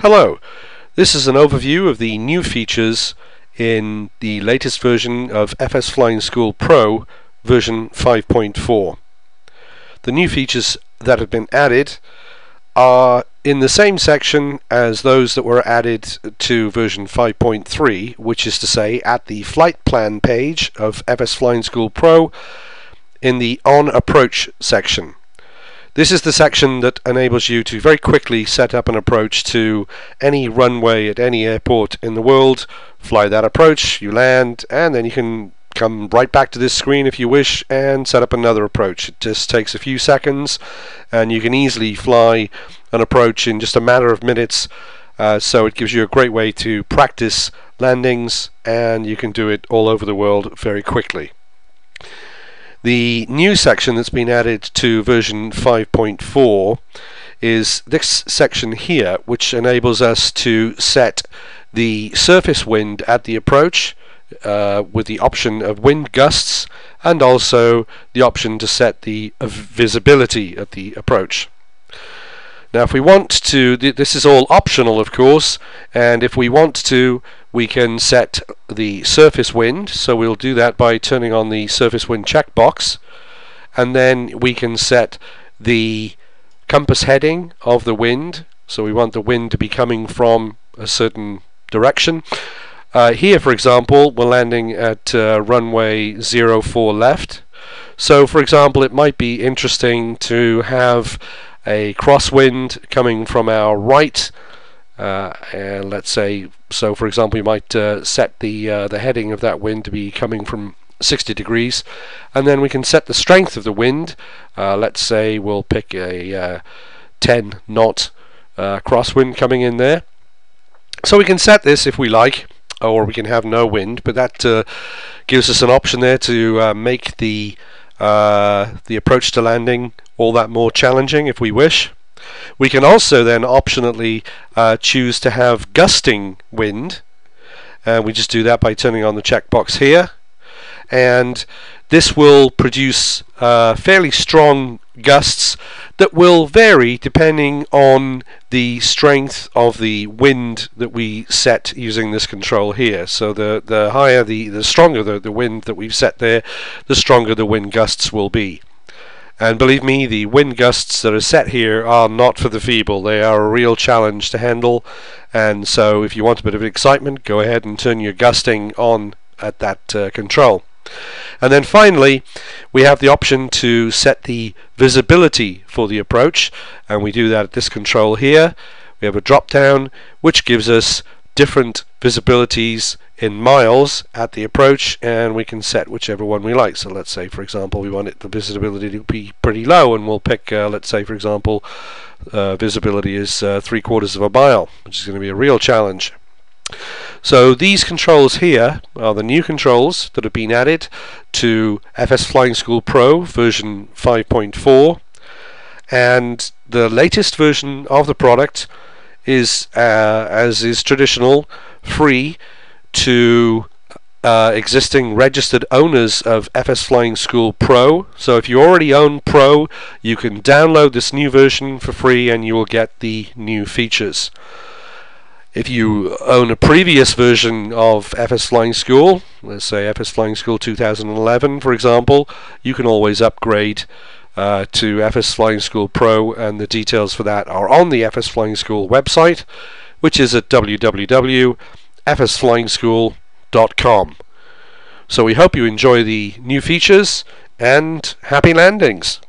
Hello, this is an overview of the new features in the latest version of FS Flying School Pro version 5.4. The new features that have been added are in the same section as those that were added to version 5.3, which is to say at the flight plan page of FS Flying School Pro in the On Approach section. This is the section that enables you to very quickly set up an approach to any runway at any airport in the world, fly that approach, you land, and then you can come right back to this screen if you wish and set up another approach. It just takes a few seconds and you can easily fly an approach in just a matter of minutes, so it gives you a great way to practice landings, and you can do it all over the world very quickly. The new section that's been added to version 5.4 is this section here, which enables us to set the surface wind at the approach with the option of wind gusts, and also the option to set the visibility at the approach. Now if we want to, this is all optional of course, and if we want to, we can set the surface wind, so we'll do that by turning on the surface wind checkbox, and then we can set the compass heading of the wind, so we want the wind to be coming from a certain direction. Here for example we're landing at runway 04 left, so for example it might be interesting to have a crosswind coming from our right, and let's say, so for example you might set the heading of that wind to be coming from 60 degrees, and then we can set the strength of the wind. Let's say we'll pick a 10 knot crosswind coming in there, so we can set this if we like, or we can have no wind, but that gives us an option there to make the approach to landing all that more challenging if we wish. We can also then optionally choose to have gusting wind, and we just do that by turning on the checkbox here, and this will produce fairly strong gusts that will vary depending on the strength of the wind that we set using this control here. So the higher, the stronger the wind that we've set there, the stronger the wind gusts will be. And believe me, the wind gusts that are set here are not for the feeble. They are a real challenge to handle, and so if you want a bit of excitement, go ahead and turn your gusting on at that control. And then finally we have the option to set the visibility for the approach, and we do that at this control here. We have a drop down which gives us different visibilities in miles at the approach, and we can set whichever one we like. So let's say for example we want the visibility to be pretty low, and we'll pick let's say for example visibility is 3/4 of a mile, which is going to be a real challenge. So these controls here are the new controls that have been added to FS Flying School Pro version 5.4, and the latest version of the product is, as is traditional, free to existing registered owners of FS Flying School Pro. So if you already own Pro, you can download this new version for free and you will get the new features. If you own a previous version of FS Flying School, let's say FS Flying School 2011 for example, you can always upgrade to FS Flying School Pro, and the details for that are on the FS Flying School website, which is at www.fsflyingschool.com. So we hope you enjoy the new features, and happy landings!